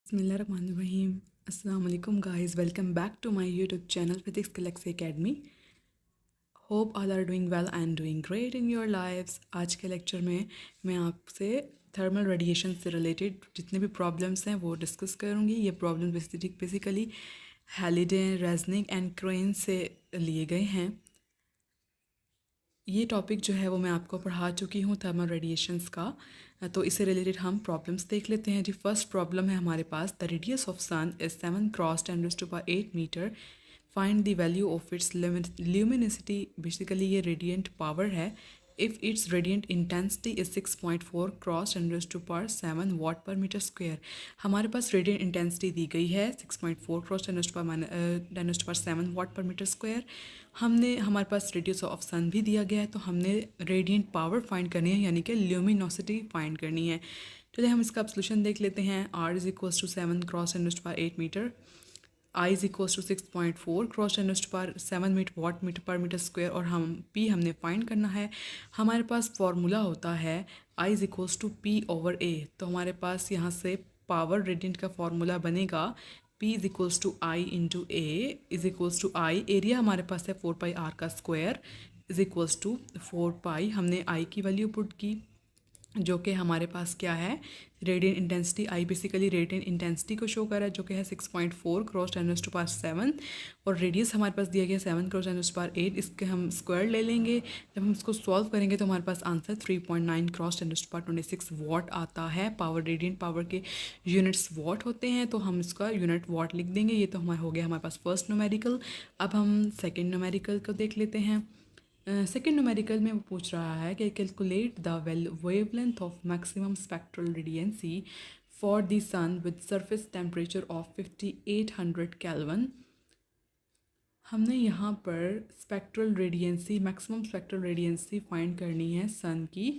Bismillahirrahmanirrahim. Assalamu alaikum guys. Welcome back to my YouTube channel Physics Galaxy Academy. Hope all are doing well and doing great in your lives. आज के lecture में मैं आपसे thermal radiation से related जितने भी problems हैं वो डिस्कस करूँगी. ये problem basically Halliday, रेजनिक and crane से लिए गए हैं. ये टॉपिक जो है वो मैं आपको पढ़ा चुकी हूँ थर्मल रेडिएशंस का. तो इससे रिलेटेड हम प्रॉब्लम्स देख लेते हैं. जी फर्स्ट प्रॉब्लम है हमारे पास. The radius of sun is 7 cross 10⁸ metre. Find the value of its luminosity. Basically ये रेडियंट पावर है. If its radiant intensity is 6.4 cross 10⁻7 watt per metre square. हमारे पास रेडियंट इंटेंसिटी दी गई है 6.4 cross 10⁻7 watt per metre square. हमारे पास radius of सन भी दिया गया है, तो हमने रेडियंट पावर फाइंड करनी है, यानी कि ल्यूमिनोसिटी फाइंड करनी है. चलिए हम इसका सोल्यूशन देख लेते हैं. R is equals to 7 cross 10⁸ metre. I is equals to 6.4 cross 10⁻7 watt metre per metre square. और P हमने फाइंड करना है. हमारे पास फॉर्मूला होता है I is equals to P/A. तो हमारे पास यहाँ से पावर रेडियंट का फॉर्मूला बनेगा P is equals to I into A is equals to I. Area हमारे पास है 4πr का स्क्वायर इज इक्वल्स टू 4π. हमने I की वैल्यू पुट की जो कि हमारे पास क्या है, radiant intensity. I basically radiant intensity को शो कर रहा है जो कि है 6.4 क्रॉस 10⁻7. और रेडियस हमारे पास दिया गया 7 क्रॉस 10⁸. इसके हम स्क्वायर ले लेंगे. जब हम इसको सॉल्व करेंगे तो हमारे पास आंसर 3.9 क्रॉस 10⁻26 वाट आता है. पावर, रेडियंट पावर के यूनिट्स वाट होते हैं, तो हम इसका यूनिट वाट लिख देंगे. ये तो हमारा हो गया हमारे पास फर्स्ट न्यूमेरिकल. अब हम सेकेंड न्यूमेरिकल को देख लेते हैं. सेकेंड न्यूमेरिकल में वो पूछ रहा है कि calculate the wavelength of maximum spectral radiancy for the sun with surface temperature of 5800 kelvin. हमने यहाँ पर spectral radiancy, maximum spectral radiancy find करनी है. सन की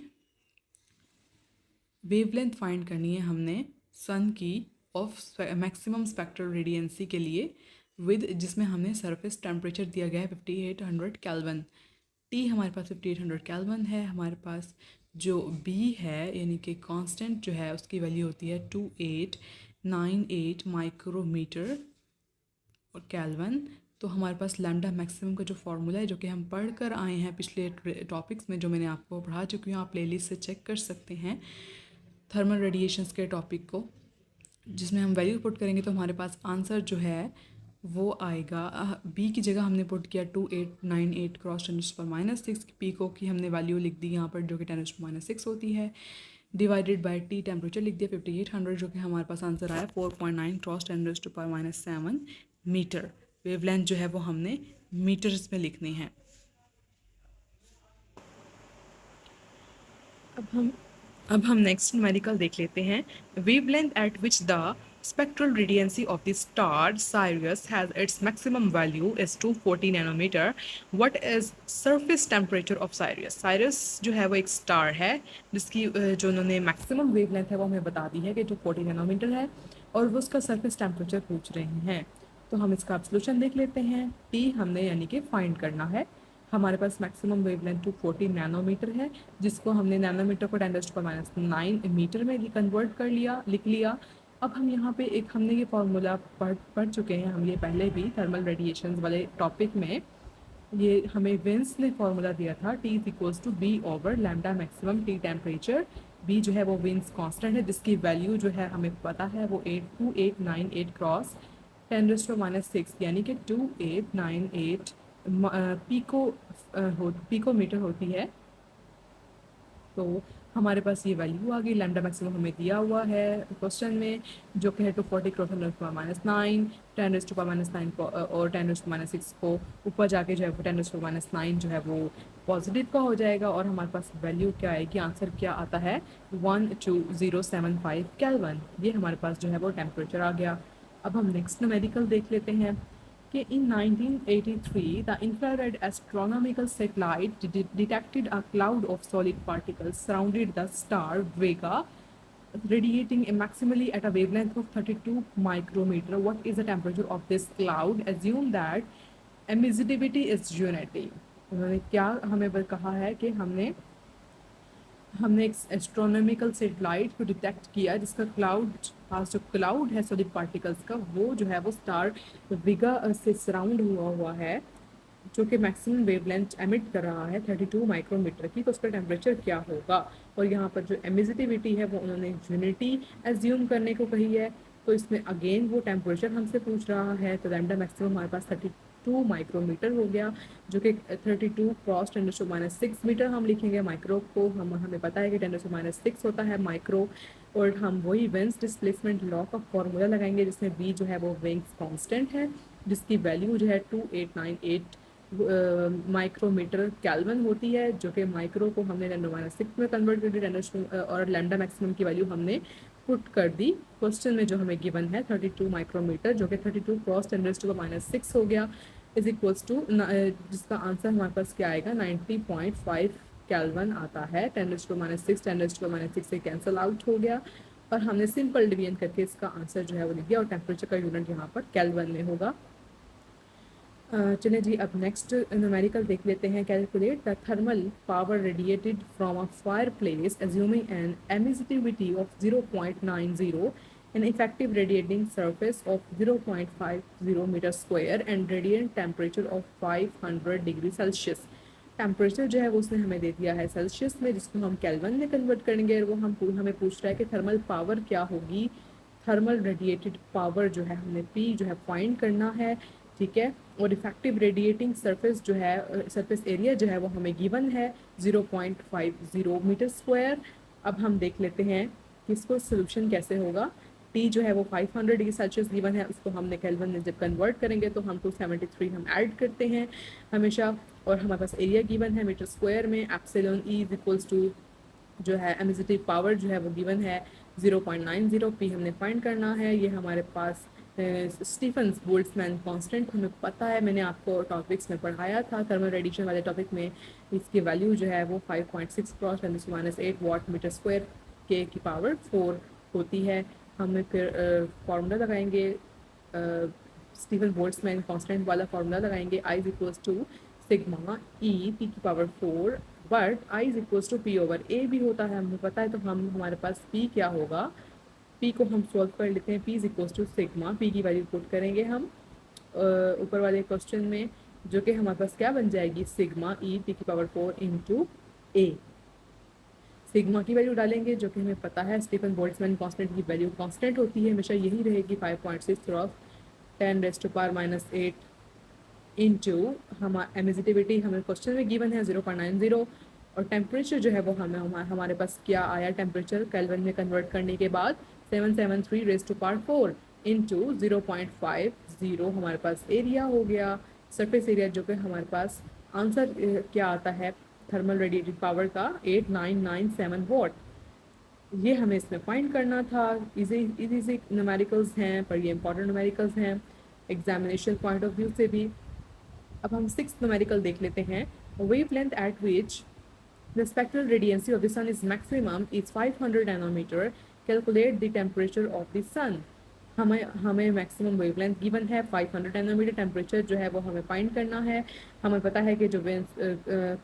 वेवलेंथ फाइंड करनी है हमने सन की ऑफ मैक्सिमम स्पेक्ट्रल रेडियंसी के लिए विद, जिसमें हमने सरफेस टेम्परेचर दिया गया है 5800 केल्विन. टी हमारे पास 5800 केल्विन है. हमारे पास जो बी है यानी कि कांस्टेंट जो है उसकी वैल्यू होती है 2898 माइक्रोमीटर केल्विन. तो हमारे पास लैम्डा मैक्सिमम का जो फार्मूला है, जो कि हम पढ़ कर आए हैं पिछले टॉपिक्स में, जो मैंने आपको पढ़ा चुकी हूँ, आप प्लेलिस्ट से चेक कर सकते हैं थर्मल रेडिएशंस के टॉपिक को, जिसमें हम वैल्यू पुट करेंगे तो हमारे पास आंसर जो है वो आएगा. बी की जगह हमने पुट किया 2898 क्रॉस 10⁻6. पी को की हमने वैल्यू लिख दी यहाँ पर जो कि 10⁻6 होती है, डिवाइडेड बाय टी टेम्परेचर लिख दिया 5800, जो कि हमारे पास आंसर आया 4.9 क्रॉस 10⁻7 मीटर. वेवलेंथ जो है वो हमने मीटर्स में लिखनी है. अब हम नेक्स्ट न्यूमेरिकल देख लेते हैं. Wavelength eight which the spectral radiancy of the star Sirius has its maximum value is 240 nanometer. What is surface temperature of Sirius? Sirius जो है वो एक स्टार है जिसकी जो उन्होंने मैक्सिमम वेवलेंथ है वो हमें बता दी है कि जो 40 नैनोमीटर है, और वो उसका सरफेस टेम्परेचर पूछ रहे हैं. तो हम इसका सोल्यूशन देख लेते हैं. टी हमने यानी कि फाइंड करना है. हमारे पास मैक्सिमम वेवलेंथ 240 नैनोमीटर है, जिसको हमने नैनोमीटर को 10⁻9 मीटर में कन्वर्ट कर लिया, लिख लिया. अब हम यहाँ पे एक हमने ये फार्मूला पढ़ चुके हैं हम ये पहले भी थर्मल रेडिएशन वाले टॉपिक में. ये हमें विंस ने फार्मूला दिया था T is equals to b over lambda maximum T temperature. B जो है वो विंस कांस्टेंट है, जिसकी वैल्यू जो है हमें पता है वो 2898 क्रॉस 10⁻6 यानी कि 2898 पिकोमीटर होती है. तो हमारे पास ये वैल्यू आ गई. लैम्डा मैक्सिमम हमें दिया हुआ है क्वेश्चन में, जो कि है 240 क्रॉस 10⁻9 10⁻9 को और 10⁻6 को ऊपर जाके जो है वो 10⁻9 जो है वो पॉजिटिव का हो जाएगा. और हमारे पास वैल्यू क्या आएगी, आंसर क्या आता है 12075 केल्विन. ये हमारे पास जो है वो टेम्परेचर आ गया. अब हम नेक्स्ट न्यूमेरिकल देख लेते हैं कि in 1983 the infrared astronomical satellite detected a cloud of solid particles surrounded the star Vega, radiating maximally at a wavelength of 32 micrometer. What is the temperature of this cloud? Assume that emissivity is unity. उन्होंने क्या हमें कहा है कि हमने हमने एक astronomical satellite को डिटेक्ट किया जिसका क्लाउड पास जो क्लाउड है सॉलिड पार्टिकल्स का वो जो है वो स्टार विगा से सराउंड हुआ है, जो कि मैक्सिमम वेवलेंथ एमिट कर रहा है 32 माइक्रोमीटर की। तो उसका टेम्परेचर क्या होगा? और यहाँ पर जो एमिसिटिविटी है वो उन्होंने यूनिटी एज्यूम करने को कही है। तो इसमें अगेन वो टेम्परेचर हमसे पूछ रहा है, तो लैम्डा मैक्सिमम हमारे पास 32 माइक्रोमीटर हो गया, जो कि 32 क्रॉस 10⁻6 मीटर हम लिखेंगे। माइक्रो को हमें पता है कि 10⁻6 होता है माइक्रो। और हम वही विंस डिस्प्लेसमेंट लॉ का फॉर्मूला लगाएंगे जिसमें बी जो है वो विंस कांस्टेंट है, जिसकी वैल्यू जो है 2898 माइक्रोमीटर कैल्विन होती है, जो कि माइक्रो को हमने 10⁻6 में कन्वर्ट कर दी और लैम्डा मैक्सिमम की वैल्यू हमने पुट कर दी। क्वेश्चन में जो हमें गिवन है 32 माइक्रोमीटर, जो कि 32 क्रॉस 10⁻6 हो गया, इज इक्वल्स टू, जिसका आंसर हमारे पास क्या आएगा 90.5 कैल्विन आता है। 10⁻6 10⁻6 से कैंसिल आउट हो गया और हमने सिंपल डिवीजन करके इसका आंसर जो है वो लिख दिया और टेम्परेचर का यूनिट यहाँ पर कैल्विन में होगा। चलिए जी, अब नेक्स्ट न्यूमेरिकल देख लेते हैं। Calculate the thermal power radiated from a fireplace assuming an emissivity of 0.90, an effective radiating surface of 0.50 metre square and radiant temperature of 500 degree Celsius. Temperature जो है वो उसने हमें दे दिया है सेल्सियस में, जिसको हम केल्विन में कन्वर्ट करेंगे। और वो हमें पूछ रहा है कि थर्मल पावर क्या होगी। थर्मल रेडिएटेड पावर जो है हमने पी जो है फाइंड करना है, ठीक है। और इफेक्टिव रेडिएटिंग सरफेस जो है, सरफेस एरिया जो है वो हमें गिवन है 0.50 मीटर स्क्वायर। अब हम देख लेते हैं कि इसको सोल्यूशन कैसे होगा। टी जो है वो 500 डिग्री सेल्सियस गिवन है, उसको हमने केल्विन में जब कन्वर्ट करेंगे तो हम 273 हम ऐड करते हैं हमेशा। और हमारे पास एरिया गिवन है मीटर स्क्वायर में। Epsilon E is equals to जो है एमिसिटिव पावर जो है वो गिवन है 0.90, पी हमने फाइंड करना है। ये हमारे पास स्टीफन्स बोल्ट्जमैन कांस्टेंट हमें पता है, मैंने आपको टॉपिक्स में पढ़ाया था थर्मल रेडिएशन वाले टॉपिक में। इसकी वैल्यू जो है वो 5.6 क्रॉस 10⁻8 वाट मीटर स्क्वायर के की पावर 4 होती है। हमें फिर फार्मूला लगाएंगे, स्टीफन बोल्ट्जमैन कांस्टेंट वाला फार्मूला लगाएंगे। I is equals to sigma E P की power 4, but I is equals to P over A भी होता है, हमें पता है। तो हमारे पास पी क्या होगा, पी को हम सॉल्व कर लेते हैं। P is equals to sigma, P की वैल्यू पुट करेंगे हम ऊपर वाले क्वेश्चन में, जो कि हमारे पास क्या बन जाएगी सिग्मा ई पी की पावर 4 इंटू ए। सिग्मा की वैल्यू डालेंगे जो कि हमें पता है स्टीफन बोल्ट्जमैन कांस्टेंट की वैल्यू कांस्टेंट होती है, हमेशा यही रहेगी 5.6 क्रॉस 10⁻⁻8 इंटू हम एमिसिटिविटी हमें क्वेश्चन में गिवन है 0.90। और टेम्परेचर जो है वो हमारे पास क्या आया टेम्परेचर केल्विन में कन्वर्ट करने के बाद 773 इंटू 0.50 हमारे पास एरिया हो गया, सरफेस एरिया, जो कि हमारे पास आंसर क्या आता है थर्मल रेडिएटेड पावर का 8997 वॉट। ये हमें इसमें फाइंड करना था। इजी इजी न्यूमेरिकल्स हैं पर ये इंपॉर्टेंट न्यूमेरिकल्स हैं एग्जामिनेशन पॉइंट ऑफ व्यू से भी। अब हम 6th न्यूमेरिकल देख लेते हैं। Wavelength eight which the spectral radiancy of the sun is maximum is 500 nanometer. Calculate the temperature of the sun. हमें मैक्सिमम वेवलेंथ गिवन है 500 नैनोमीटर, टेम्परेचर जो है वो हमें फाइंड करना है। हमें पता है कि जो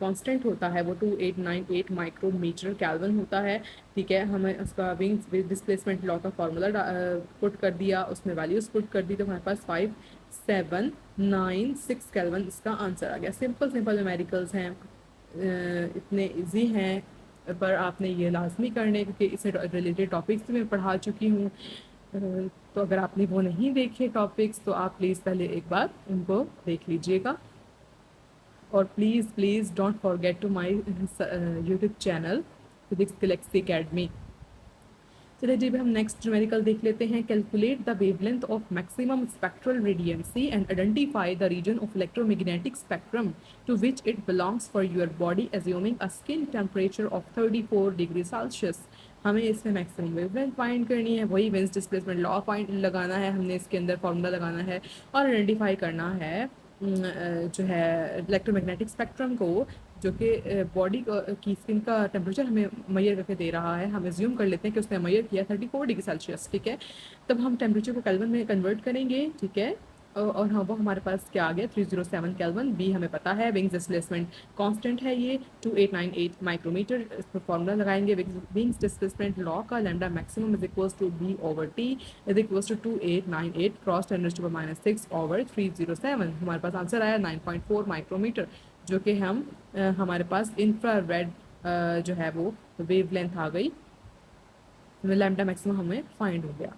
कांस्टेंट होता है वो 2898 माइक्रोमीटर कैल्विन होता है, ठीक है। हमें उसका विंग्स डिस्प्लेसमेंट लॉ का फार्मूला पुट कर दिया, उसमें वैल्यूज पुट कर दी, तो हमारे पास 5796 कैल्विन इसका आंसर आ गया। सिंपल सिंपल न्यूमेरिकल्स हैं, इतने इजी हैं, पर आपने ये लाजमी करने, क्योंकि इससे रिलेटेड टॉपिक्स मैं पढ़ा चुकी हूँ। तो अगर आपने वो नहीं देखे टॉपिक्स तो आप प्लीज़ पहले एक बार उनको देख लीजिएगा। और please please don't forget to my YouTube channel Physics Galaxy Academy. चलिए जी, हम नेक्स्ट न्यूमेरिकल देख लेते हैं। Calculate the wavelength of maximum spectral radiancy and identify the region of electromagnetic spectrum to which it belongs for your body assuming a skin temperature of 34 degree Celsius. हमें इसमें maximum wavelength find करनी है, वही wins displacement law find लगाना है, हमने इसके अंदर फार्मूला लगाना है और आइडेंटिफाई करना है जो है इलेक्ट्रोमैग्नेटिक स्पेक्ट्रम को, जो कि बॉडी की स्किन का टेम्परेचर हमें मैयर करके दे रहा है। हम एज्यूम कर लेते हैं कि उसने मैयर किया 34 डिग्री सेल्सियस, ठीक है। तब हम टेम्परेचर को केल्विन में कन्वर्ट करेंगे, ठीक है। और हाँ, वो हमारे पास क्या आ गया 307 केल्विन। बी हमें पता है, विंग्स डिस्प्लेसमेंट कांस्टेंट है ये 2898 माइक्रोमीटर। इस पर फॉर्मूला लगाएंगे विंग्स डिस्प्लेसमेंट लॉ का, lambda maximum is equals to b over T is equals to 2898 cross 10⁻⁻⁶ over 307। हमारे पास आंसर आया 9.4 माइक्रोमीटर, जो कि हम हमारे पास इंफ्रारेड जो है वो वेवलेंथ आ गई, लैम्डा मैक्सिमम हमें फाइंड हो गया।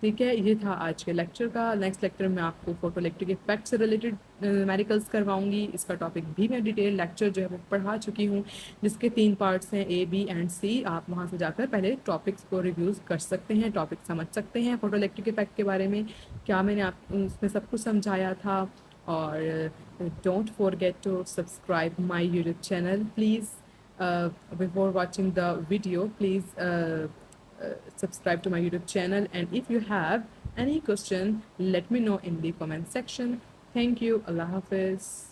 ठीक है, ये था आज के लेक्चर का। नेक्स्ट लेक्चर में आपको फोटो इलेक्ट्रिक इफेक्ट से रिलेटेड न्यूमेरिकल्स करवाऊंगी। इसका टॉपिक भी मैं डिटेल लेक्चर जो है वो पढ़ा चुकी हूँ, जिसके 3 पार्ट्स हैं, ए बी एंड सी। आप वहाँ से जाकर पहले टॉपिक्स को रिव्यूज़ कर सकते हैं, टॉपिक समझ सकते हैं फोटो इलेक्ट्रिक इफेक्ट के बारे में, क्या मैंने आप उसमें सब कुछ समझाया था। और don't forget to subscribe my YouTube channel please. Before watching the video, please subscribe to my YouTube channel, and if you have any question, let me know in the comment section. Thank you. Allah Hafiz.